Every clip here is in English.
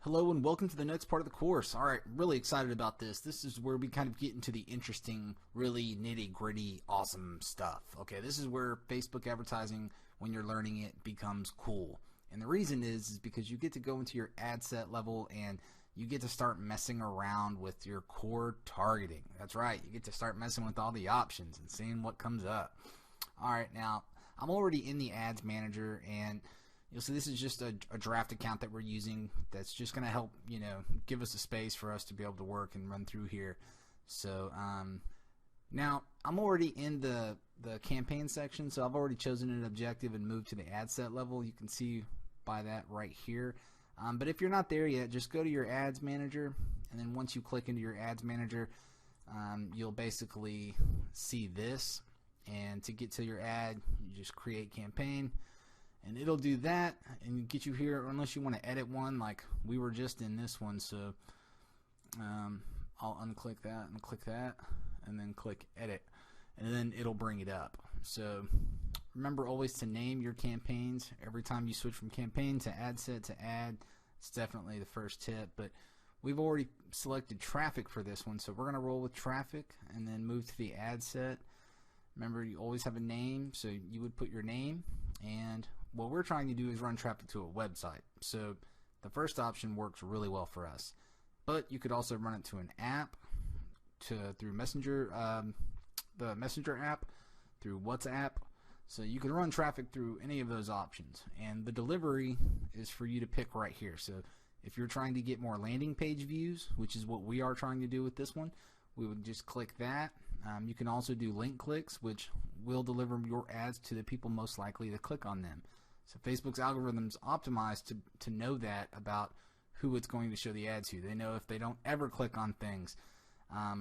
Hello and welcome to the next part of the course. All right, really excited about this. This is where we kind of get into the interesting, really nitty-gritty, awesome stuff. Okay, this is where Facebook advertising, when you're learning it, becomes cool. And the reason is because you get to go into your ad set level and you get to start messing around with your core targeting. That's right, you get to start messing with all the options and seeing what comes up. All right, now I'm already in the ads manager, and you'll see this is just a draft account that we're using that's just going to help, give us a space for us to be able to work and run through here. So now I'm already in the campaign section, so I've already chosen an objective and moved to the ad set level. You can see by that right here. But if you're not there yet, just go to your ads manager, and then once you click into your ads manager, you'll basically see this. And to get to your ad, you just create campaign, and it'll do that and get you here, unless you want to edit one like we were just in this one. So I'll unclick that and click that and then click edit, and then it'll bring it up. So remember always to name your campaigns every time you switch from campaign to ad set to ad. It's definitely the first tip, but we've already selected traffic for this one, so we're going to roll with traffic and then move to the ad set. Remember, you always have a name, so you would put your name, and what we're trying to do is run traffic to a website. So the first option works really well for us, but you could also run it to an app, through Messenger, the Messenger app, through WhatsApp. So you can run traffic through any of those options, and the delivery is for you to pick right here. So if you're trying to get more landing page views, which is what we are trying to do with this one, we would just click that. You can also do link clicks, which will deliver your ads to the people most likely to click on them. So Facebook's algorithm's optimized to know that about who it's going to show the ads to. They know if they don't ever click on things,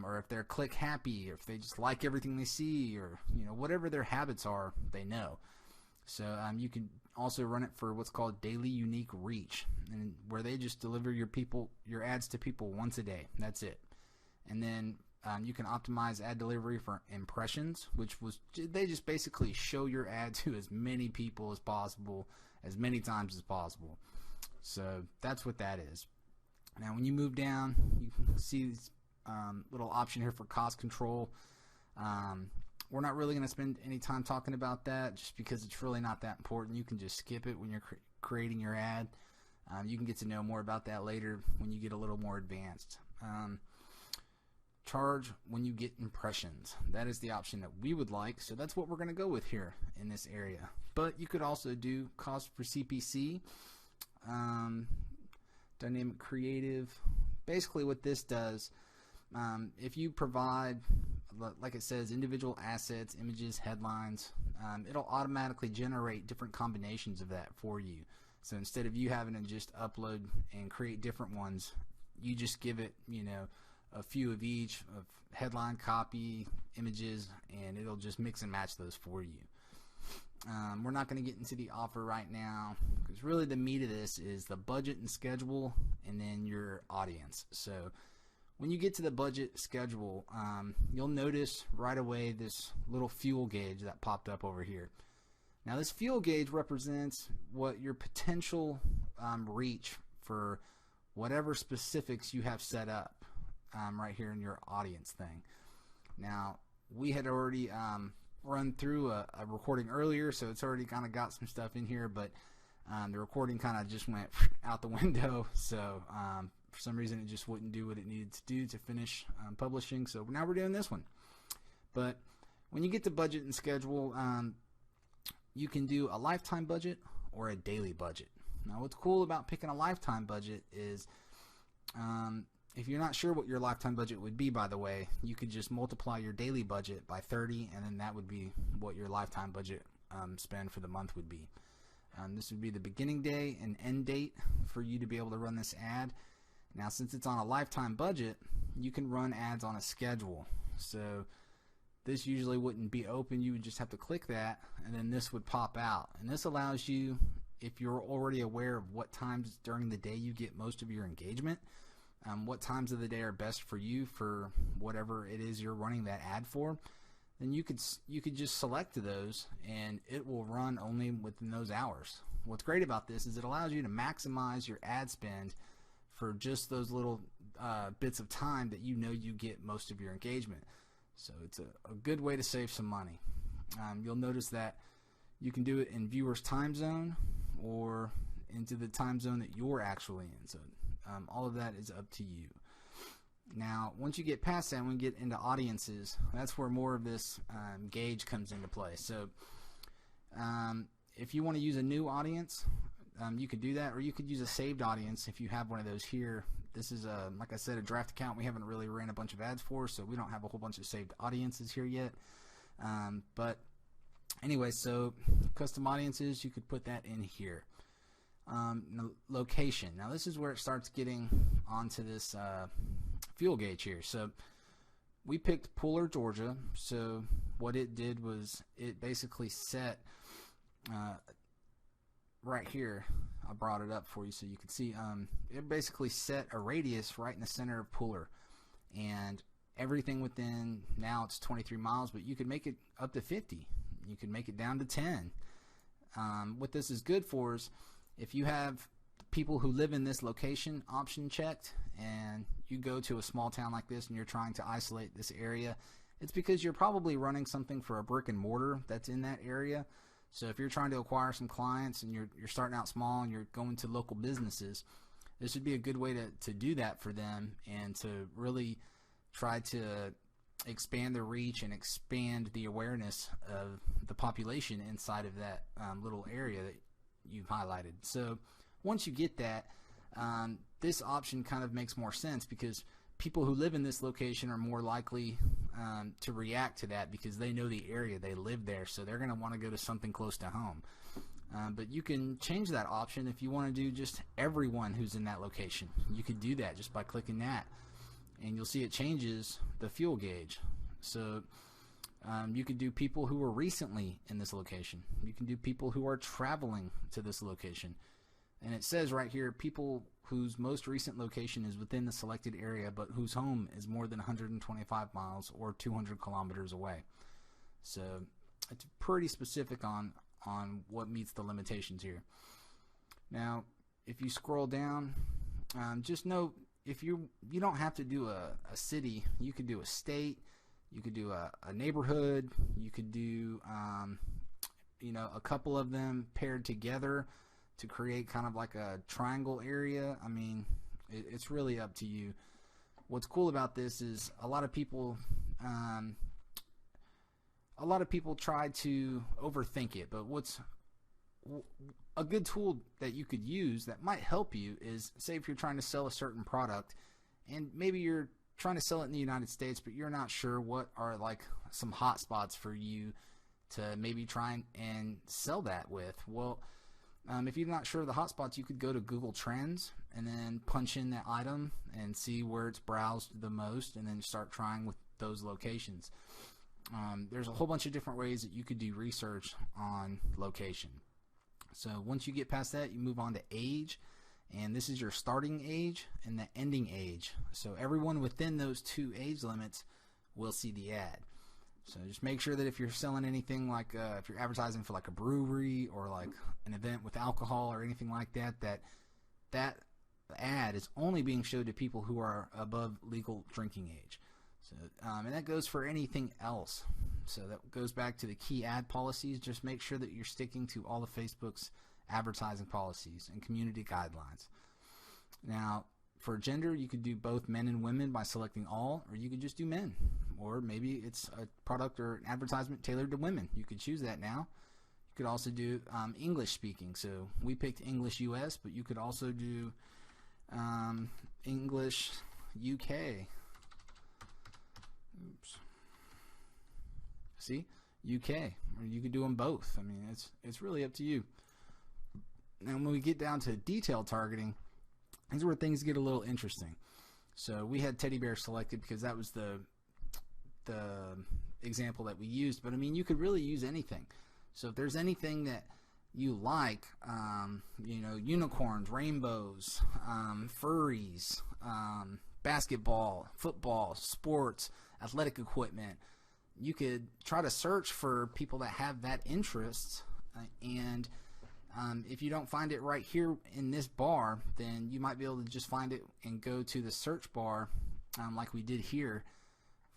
or if they're click happy, or if they just like everything they see, or whatever their habits are, they know. So you can also run it for what's called daily unique reach, and where they just deliver your ads to people once a day. That's it. And then you can optimize ad delivery for impressions, they just basically show your ad to as many people as possible, as many times as possible. So that's what that is. Now when you move down, you can see this little option here for cost control. We're not really going to spend any time talking about that, just because it's really not that important. You can just skip it when you're creating your ad. You can get to know more about that later when you get a little more advanced. Charge when you get impressions. That is the option that we would like, so that's what we're going to go with here in this area. But you could also do cost for CPC, dynamic creative. Basically what this does, if you provide, like it says, individual assets, images, headlines, it'll automatically generate different combinations of that for you. So instead of you having to just upload and create different ones, you just give it, a few of each, of headline, copy, images, and it'll just mix and match those for you. We're not going to get into the offer right now, because really the meat of this is the budget and schedule, and then your audience. So when you get to the budget schedule, you'll notice right away this little fuel gauge that popped up over here. Now this fuel gauge represents what your potential reach for whatever specifics you have set up. Right here in your audience thing. Now we had already run through a recording earlier, so it's already kind of got some stuff in here, but the recording kind of just went out the window, so for some reason it just wouldn't do what it needed to do to finish publishing. So now we're doing this one. But when you get to budget and schedule, you can do a lifetime budget or a daily budget. Now what's cool about picking a lifetime budget is if you're not sure what your lifetime budget would be, by the way, you could just multiply your daily budget by 30, and then that would be what your lifetime budget spend for the month would be. This would be the beginning day and end date for you to be able to run this ad. Now since it's on a lifetime budget, you can run ads on a schedule. So this usually wouldn't be open. You would just have to click that, and then this would pop out. And this allows you, if you're already aware of what times during the day you get most of your engagement, what times of the day are best for you for whatever it is you're running that ad for, then you could just select those, and it will run only within those hours. What's great about this is it allows you to maximize your ad spend for just those little bits of time that you know you get most of your engagement. So it's a good way to save some money. You'll notice that you can do it in viewers time zone or into the time zone that you're actually in. So all of that is up to you. Now once you get past that, when we get into audiences, that's where more of this gauge comes into play. So if you want to use a new audience, you could do that, or you could use a saved audience if you have one of those here. This is like I said, a draft account we haven't really ran a bunch of ads for, so we don't have a whole bunch of saved audiences here yet. But anyway, so custom audiences, you could put that in here. Location. Now this is where it starts getting onto this fuel gauge here. So we picked Pooler, Georgia. So what it did was it basically set right here, I brought it up for you so you can see, it basically set a radius right in the center of Pooler, and everything within, now it's 23 miles, but you could make it up to 50, you could make it down to 10. What this is good for is if you have people who live in this location option checked, and you go to a small town like this and you're trying to isolate this area, it's because you're probably running something for a brick and mortar that's in that area. So if you're trying to acquire some clients and you're starting out small and you're going to local businesses, this would be a good way to do that for them, and to really try to expand the reach and expand the awareness of the population inside of that little area that you've highlighted. So once you get that, this option kind of makes more sense, because people who live in this location are more likely to react to that because they know the area, they live there, so they're going to want to go to something close to home. But you can change that option if you want to do just everyone who's in that location. You could do that just by clicking that, and you'll see it changes the fuel gauge. So you could do people who were recently in this location. You can do people who are traveling to this location. And it says right here, people whose most recent location is within the selected area, but whose home is more than 125 miles or 200 kilometers away. So it's pretty specific on what meets the limitations here. Now, if you scroll down, just note, if you don't have to do a city, you could do a state, you could do a neighborhood, you could do a couple of them paired together to create kind of like a triangle area. I mean, it's really up to you. What's cool about this is a lot of people try to overthink it, but what's a good tool that you could use that might help you is, say if you're trying to sell a certain product and maybe you're trying to sell it in the United States, but you're not sure what are like some hot spots for you to maybe try and sell that with. Well, if you're not sure of the hotspots, you could go to Google Trends and then punch in that item and see where it's browsed the most, and then start trying with those locations. There's a whole bunch of different ways that you could do research on location. So once you get past that, you move on to age, and this is your starting age and the ending age. So everyone within those two age limits will see the ad. So just make sure that if you're selling anything like if you're advertising for like a brewery or like an event with alcohol or anything like that, that ad is only being showed to people who are above legal drinking age. So and that goes for anything else. So that goes back to the key ad policies. Just make sure that you're sticking to all of Facebook's advertising policies and community guidelines. Now, for gender, you could do both men and women by selecting all, or you could just do men. Or maybe it's a product or an advertisement tailored to women. You could choose that now. You could also do English speaking. So we picked English US, but you could also do English UK. Oops. See? UK. Or you could do them both. I mean, it's really up to you. Now, when we get down to detailed targeting, these is where things get a little interesting. So we had teddy bear selected because that was the example that we used, but I mean, you could really use anything. So if there's anything that you like, unicorns, rainbows, furries, basketball, football, sports, athletic equipment, you could try to search for people that have that interest, and If you don't find it right here in this bar, then you might be able to just find it and go to the search bar like we did here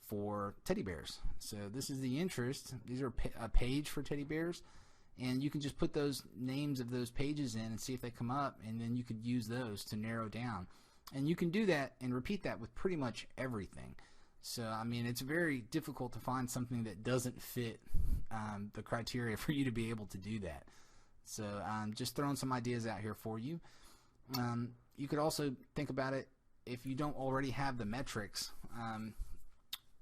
for teddy bears. So this is the interest. These are a page for teddy bears, and you can just put those names of those pages in and see if they come up, and then you could use those to narrow down. And you can do that and repeat that with pretty much everything. So I mean, it's very difficult to find something that doesn't fit the criteria for you to be able to do that. So I'm just throwing some ideas out here for you. You could also think about it if you don't already have the metrics.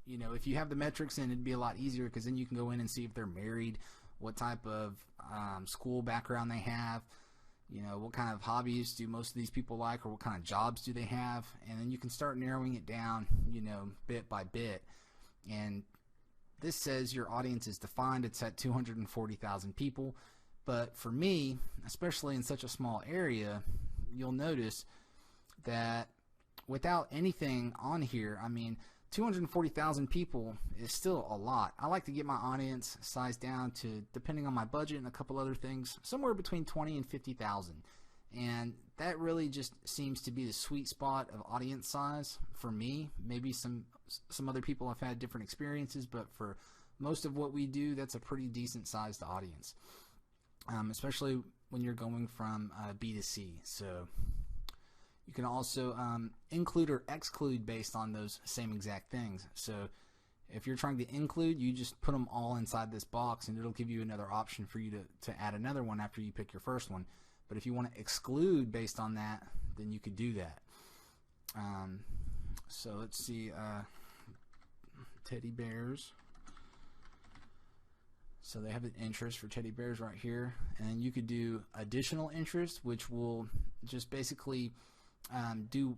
You know, if you have the metrics, then it'd be a lot easier, because then you can go in and see if they're married, what type of school background they have, you know, what kind of hobbies do most of these people like, or what kind of jobs do they have, and then you can start narrowing it down, you know, bit by bit. And this says your audience is defined. It's at 240,000 people. But for me, especially in such a small area, you'll notice that without anything on here, I mean, 240,000 people is still a lot. I like to get my audience size down to, depending on my budget and a couple other things, somewhere between 20 and 50,000. And that really just seems to be the sweet spot of audience size for me. Maybe some other people have had different experiences, but for most of what we do, that's a pretty decent sized audience. Especially when you're going from B2C. So you can also include or exclude based on those same exact things. So if you're trying to include, you just put them all inside this box, and it'll give you another option for you to add another one after you pick your first one. But if you want to exclude based on that, then you could do that. So let's see, teddy bears. So they have an interest for teddy bears right here, and you could do additional interest, which will just basically do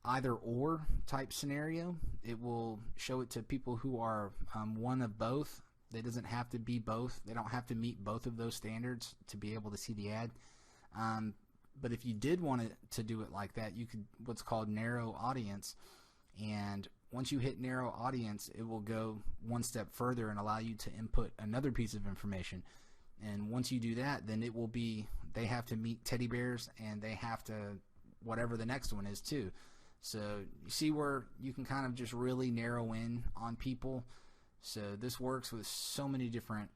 either or type scenario. It will show it to people who are one of both. They doesn't have to be both. They don't have to meet both of those standards to be able to see the ad. But if you did want to do it like that, you could what's called narrow audience, and once you hit narrow audience, it will go one step further and allow you to input another piece of information. And once you do that, then it will be, they have to meet teddy bears, and they have to whatever the next one is too. So you see where you can kind of just really narrow in on people. So this works with so many different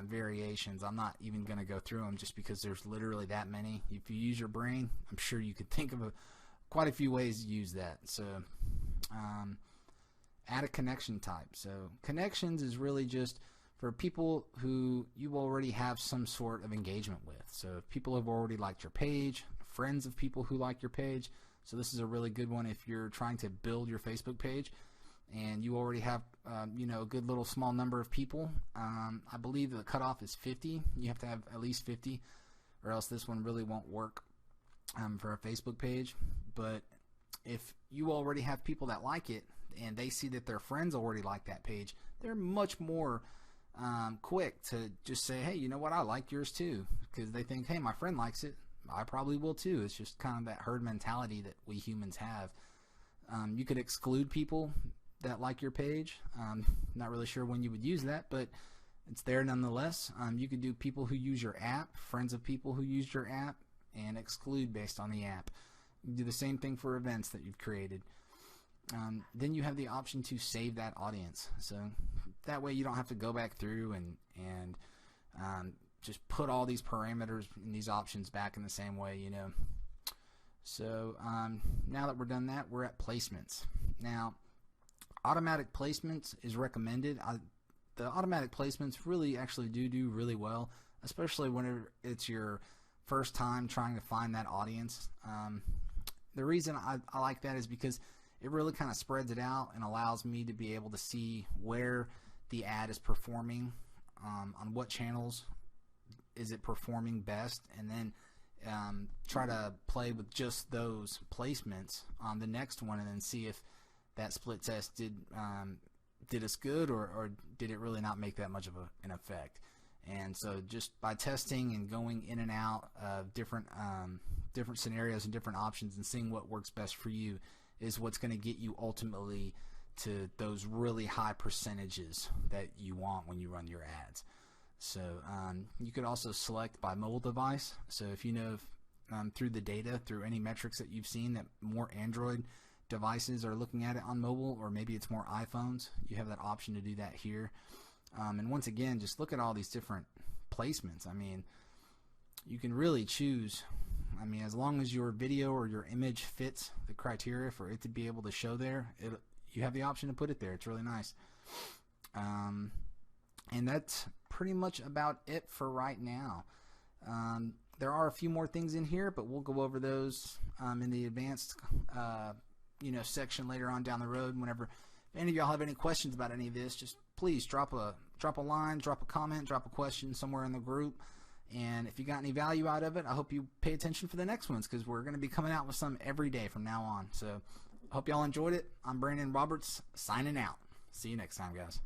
variations. I'm not even going to go through them just because there's literally that many. If you use your brain, I'm sure you could think of quite a few ways to use that. So add a connection type. So connections is really just for people who you already have some sort of engagement with. So if people have already liked your page, friends of people who like your page. So this is a really good one if you're trying to build your Facebook page and you already have you know, a good little small number of people. I believe the cutoff is 50. You have to have at least 50, or else this one really won't work for a Facebook page. But if you already have people that like it and they see that their friends already like that page, they're much more quick to just say, hey, you know what, I like yours too, because they think, hey, my friend likes it, I probably will too. It's just kind of that herd mentality that we humans have. You could exclude people that like your page. Not really sure when you would use that, but it's there nonetheless. You could do people who use your app, friends of people who use your app, and exclude based on the app. You do the same thing for events that you've created. Then you have the option to save that audience. So that way you don't have to go back through and just put all these parameters and these options back in the same way, you know. So now that we're done that, we're at placements. Now, automatic placements is recommended. The automatic placements really actually do really well, especially whenever it's your first time trying to find that audience. The reason I like that is because it really kind of spreads it out and allows me to be able to see where the ad is performing, on what channels is it performing best, and then try to play with just those placements on the next one, and then see if that split test did us good, or did it really not make that much of an effect. And so just by testing and going in and out of different scenarios and different options and seeing what works best for you is what's going to get you ultimately to those really high percentages that you want when you run your ads. So you could also select by mobile device. So if you know through the data, through any metrics that you've seen, that more Android devices are looking at it on mobile, or maybe it's more iPhones, you have that option to do that here. And once again, just look at all these different placements. I mean, you can really choose. I mean, as long as your video or your image fits the criteria for it to be able to show there, you have the option to put it there. It's really nice. And that's pretty much about it for right now. There are a few more things in here, but we'll go over those in the advanced section later on down the road. Whenever any of y'all have any questions about any of this, just please drop a line, drop a comment, drop a question somewhere in the group. And if you got any value out of it, I hope you pay attention for the next ones, because we're going to be coming out with some every day from now on. So I hope y'all enjoyed it. I'm Brandon Roberts, signing out. See you next time, guys.